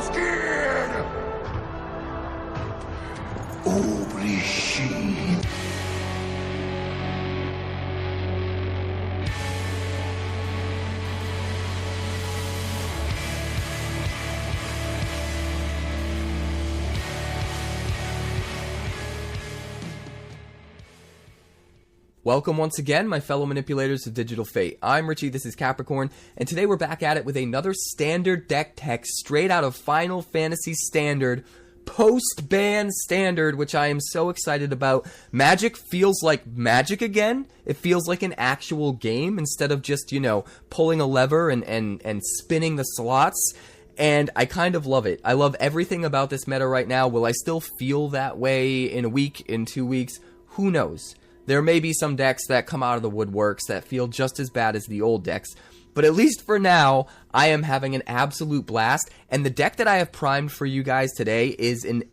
scared! Oblige. Welcome once again, my fellow manipulators of Digital Fate. I'm Richie, this is Capricorn, and today we're back at it with another standard deck tech straight out of Final Fantasy Standard, post-ban Standard, which I am so excited about. Magic feels like magic again. It feels like an actual game instead of just, you know, pulling a lever and spinning the slots. And I kind of love it. I love everything about this meta right now. Will I still feel that way in a week, in 2 weeks? Who knows? There may be some decks that come out of the woodworks that feel just as bad as the old decks, but at least for now, I am having an absolute blast, and the deck that I have primed for you guys today is an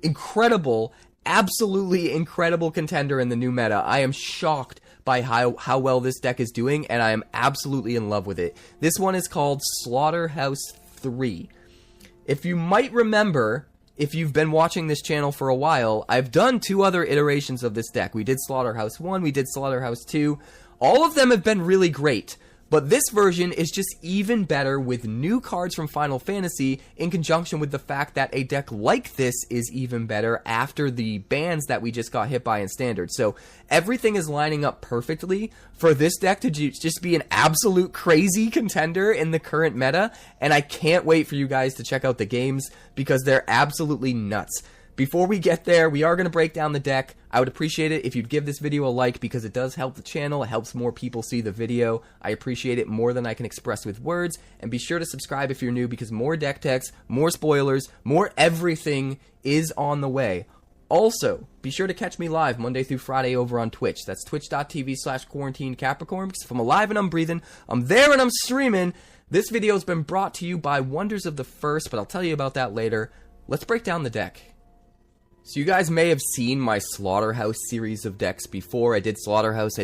incredible, absolutely incredible contender in the new meta. I am shocked by how well this deck is doing, and I am absolutely in love with it. This one is called Slaughterhouse 3. If you might remember, if you've been watching this channel for a while, I've done 2 other iterations of this deck. We did Slaughterhouse 1, we did Slaughterhouse 2. All of them have been really great, but this version is just even better with new cards from Final Fantasy in conjunction with the fact that a deck like this is even better after the bans that we just got hit by in Standard. So everything is lining up perfectly for this deck to just be an absolute crazy contender in the current meta, and I can't wait for you guys to check out the games because they're absolutely nuts. Before we get there, we are going to break down the deck. I would appreciate it if you'd give this video a like because it does help the channel. It helps more people see the video. I appreciate it more than I can express with words. And be sure to subscribe if you're new because more deck techs, more spoilers, more everything is on the way. Also, be sure to catch me live Monday through Friday over on Twitch. That's twitch.tv/QuarantineCapricorn because if I'm alive and I'm breathing, I'm there and I'm streaming. This video has been brought to you by Wonders of the First, but I'll tell you about that later. Let's break down the deck. So you guys may have seen my Slaughterhouse series of decks before. I did Slaughterhouse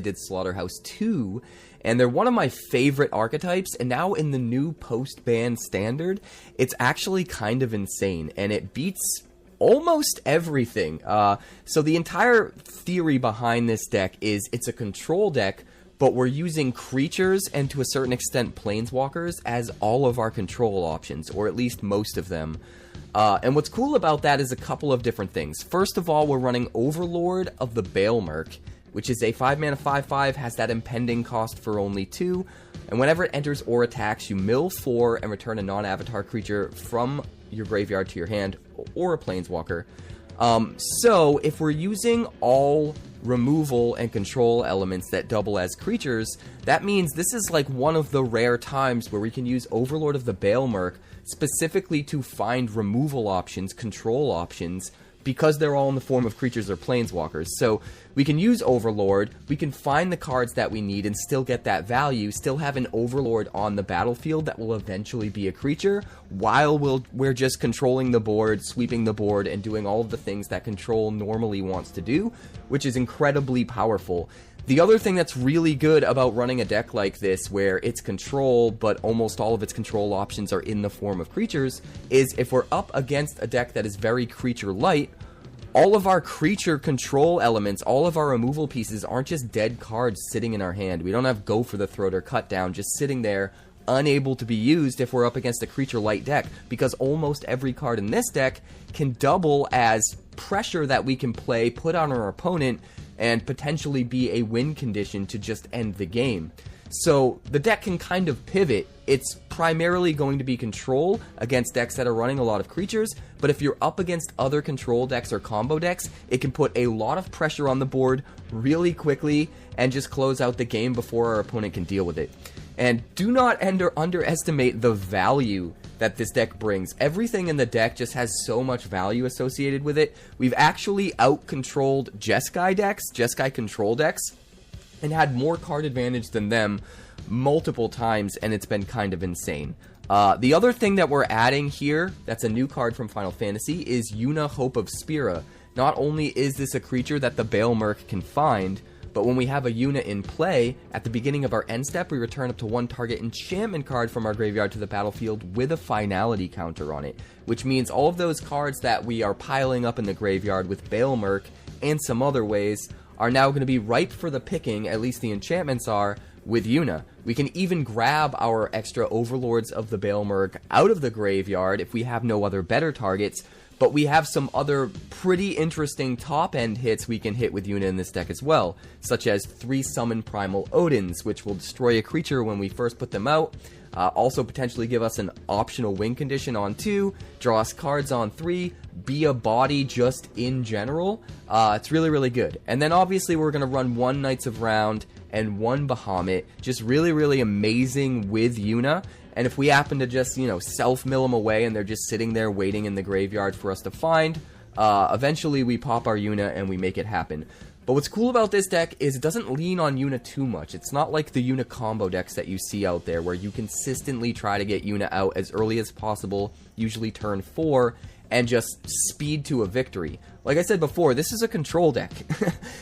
2, and they're one of my favorite archetypes, and now in the new post-ban Standard, it's actually kind of insane, and it beats almost everything. So the entire theory behind this deck is it's a control deck, but we're using creatures and to a certain extent planeswalkers as all of our control options, or at least most of them. And what's cool about that is a couple of different things. First of all, we're running Overlord of the Balemerc, which is a 5-mana 5/5, has that impending cost for only 2, and whenever it enters or attacks, you mill 4 and return a non-avatar creature from your graveyard to your hand, or a planeswalker. So, if we're using all removal and control elements that double as creatures, that means this is like one of the rare times where we can use Overlord of the Balemerc specifically to find removal options, control options, because they're all in the form of creatures or planeswalkers. So we can use Overlord, we can find the cards that we need and still get that value, still have an Overlord on the battlefield that will eventually be a creature, while we're just controlling the board, sweeping the board, and doing all of the things that Control normally wants to do, which is incredibly powerful. The other thing that's really good about running a deck like this, where it's control, but almost all of its control options are in the form of creatures, is if we're up against a deck that is very creature light, all of our creature control elements, all of our removal pieces aren't just dead cards sitting in our hand. We don't have Go for the Throat or Cut Down just sitting there, unable to be used if we're up against a creature light deck, because almost every card in this deck can double as pressure that we can play, put on our opponent, and potentially be a win condition to just end the game. So the deck can kind of pivot. It's primarily going to be control against decks that are running a lot of creatures, but if you're up against other control decks or combo decks, it can put a lot of pressure on the board really quickly and just close out the game before our opponent can deal with it. And do not underestimate the value that this deck brings. Everything in the deck just has so much value associated with it. We've actually out-controlled Jeskai decks, Jeskai control decks, and had more card advantage than them multiple times, and it's been kind of insane. The other thing that we're adding here, that's a new card from Final Fantasy, is Yuna Hope of Spira. Not only is this a creature that the Balemerc can find, but when we have a Yuna in play, at the beginning of our end step, we return up to 1 target enchantment card from our graveyard to the battlefield with a finality counter on it, which means all of those cards that we are piling up in the graveyard with Baelmerk and some other ways are now going to be ripe for the picking, at least the enchantments are, with Yuna. We can even grab our extra Overlords of the Baelmerk out of the graveyard if we have no other better targets, but we have some other pretty interesting top-end hits we can hit with Yuna in this deck as well, such as 3 Summon Primal Odins, which will destroy a creature when we first put them out, also potentially give us an optional win condition on 2, draw us cards on 3, be a body just in general. It's really, really good. And then obviously we're going to run 1 Knights of Round and 1 Bahamut, just really, really amazing with Yuna. And if we happen to just, you know, self-mill them away and they're just sitting there waiting in the graveyard for us to find, eventually we pop our Yuna and we make it happen. But what's cool about this deck is it doesn't lean on Yuna too much. It's not like the Yuna combo decks that you see out there where you consistently try to get Yuna out as early as possible, usually turn 4, and just speed to a victory. Like I said before, this is a control deck.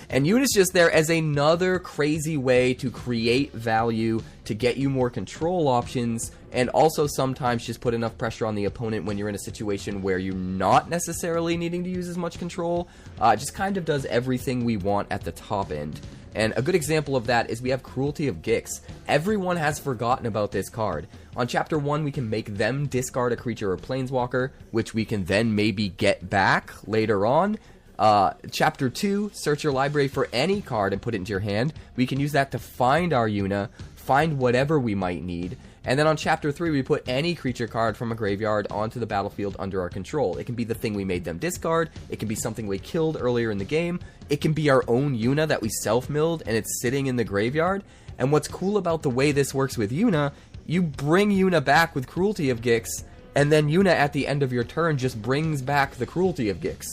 And Yuna's just there as another crazy way to create value, to get you more control options, and also sometimes just put enough pressure on the opponent when you're in a situation where you're not necessarily needing to use as much control. Just kind of does everything we want at the top end. And a good example of that is we have Cruelty of Gix. Everyone has forgotten about this card. On Chapter 1, we can make them discard a creature or planeswalker, which we can then maybe get back later on. Chapter 2, search your library for any card and put it into your hand. We can use that to find our Yuna, find whatever we might need. And then on Chapter 3, we put any creature card from a graveyard onto the battlefield under our control. It can be the thing we made them discard, it can be something we killed earlier in the game, it can be our own Yuna that we self-milled and it's sitting in the graveyard. And what's cool about the way this works with Yuna, you bring Yuna back with Cruelty of Gix, and then Yuna at the end of your turn just brings back the Cruelty of Gix.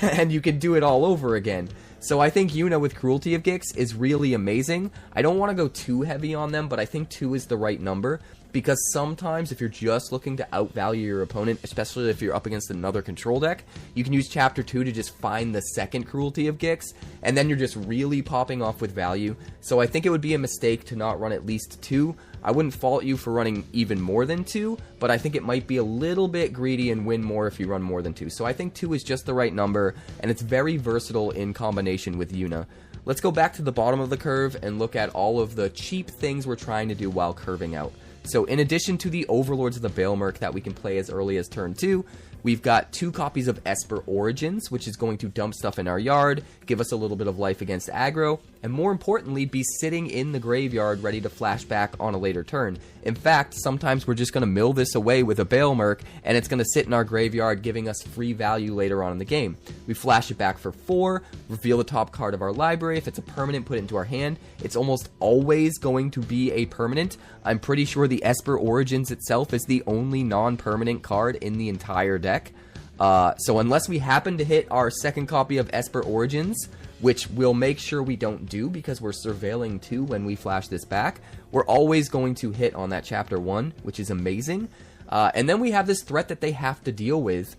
And you can do it all over again. So I think Yuna with Cruelty of Gix is really amazing. I don't want to go too heavy on them, but I think 2 is the right number. Because sometimes if you're just looking to outvalue your opponent, especially if you're up against another control deck, you can use Chapter 2 to just find the second Cruelty of Gix, and then you're just really popping off with value. So I think it would be a mistake to not run at least 2. I wouldn't fault you for running even more than 2, but I think it might be a little bit greedy and win more if you run more than 2. So I think 2 is just the right number, and it's very versatile in combination with Yuna. Let's go back to the bottom of the curve and look at all of the cheap things we're trying to do while curving out. So in addition to the Overlords of the Baelmerk that we can play as early as turn 2, we've got 2 copies of Esper Origins, which is going to dump stuff in our yard, give us a little bit of life against aggro, and more importantly, be sitting in the graveyard ready to flash back on a later turn. In fact, sometimes we're just going to mill this away with a Baelmerk, and it's going to sit in our graveyard, giving us free value later on in the game. We flash it back for 4, reveal the top card of our library. If it's a permanent, put it into our hand. It's almost always going to be a permanent. I'm pretty sure the Esper Origins itself is the only non-permanent card in the entire deck. So unless we happen to hit our second copy of Esper Origins, which we'll make sure we don't do because we're surveilling 2 when we flash this back, we're always going to hit on that Chapter 1, which is amazing. And then we have this threat that they have to deal with.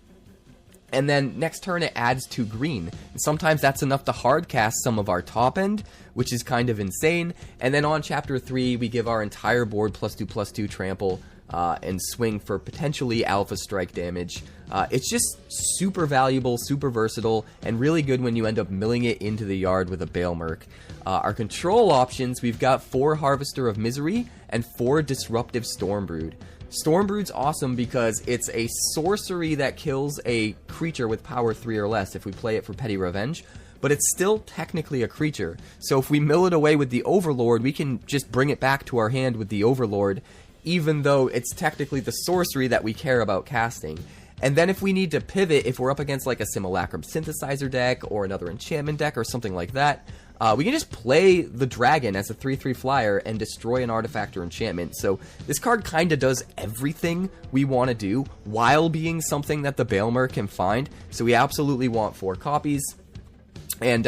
And then next turn it adds 2 green. And sometimes that's enough to hard cast some of our top end, which is kind of insane. And then on Chapter 3, we give our entire board +2/+2 trample and swing for potentially alpha strike damage. It's just super valuable, super versatile, and really good when you end up milling it into the yard with a Baelmerk. Our control options, we've got 4 Harvester of Misery and 4 Disruptive Stormbrood. Stormbrood's awesome because it's a sorcery that kills a creature with power 3 or less if we play it for Petty Revenge, but it's still technically a creature. So if we mill it away with the Overlord, we can just bring it back to our hand with the Overlord, even though it's technically the sorcery that we care about casting. And then if we need to pivot, if we're up against like a Simulacrum Synthesizer deck or another enchantment deck or something like that, we can just play the dragon as a 3/3 flyer and destroy an artifact or enchantment. So this card kind of does everything we want to do while being something that the Baelmerk can find. So we absolutely want 4 copies. And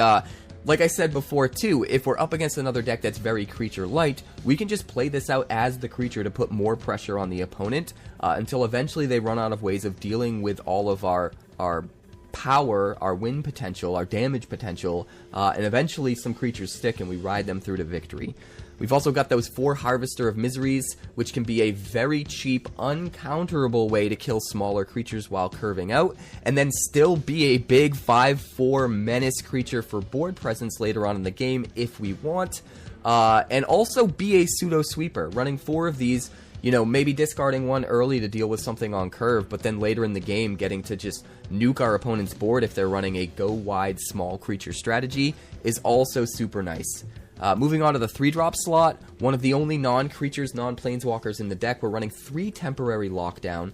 like I said before too, if we're up against another deck that's very creature light, we can just play this out as the creature to put more pressure on the opponent until eventually they run out of ways of dealing with all of our power, our win potential, our damage potential, and eventually some creatures stick and we ride them through to victory. We've also got those 4 Harvester of Miseries, which can be a very cheap, uncounterable way to kill smaller creatures while curving out, and then still be a big 5/4 menace creature for board presence later on in the game if we want, and also be a pseudo sweeper, running 4 of these. Maybe discarding one early to deal with something on curve, but then later in the game getting to just nuke our opponent's board if they're running a go wide small creature strategy is also super nice. Moving on to the 3-drop slot, one of the only non-creatures, non-planeswalkers in the deck, we're running 3 temporary lockdown.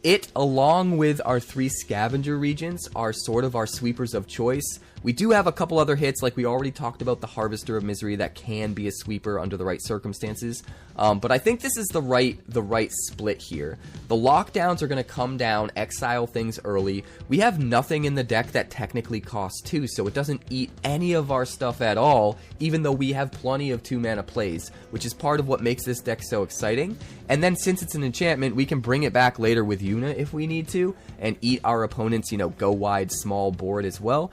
It, along with our 3 scavenger regions, are sort of our sweepers of choice. We do have a couple other hits, like we already talked about the Harvester of Misery that can be a sweeper under the right circumstances. But I think this is the right split here. The lockdowns are going to come down, exile things early. We have nothing in the deck that technically costs 2, so it doesn't eat any of our stuff at all, even though we have plenty of 2-mana plays, which is part of what makes this deck so exciting. And then since it's an enchantment, we can bring it back later with Yuna if we need to, and eat our opponent's, go wide small board as well.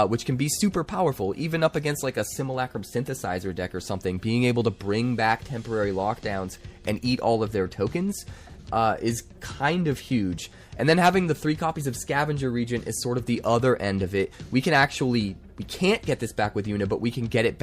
Which can be super powerful, even up against like a Simulacrum Synthesizer deck or something. Being able to bring back temporary lockdowns and eat all of their tokens is kind of huge. And then having the 3 copies of Scavenger Region is sort of the other end of it. We can't get this back with Yuna, but we can get it back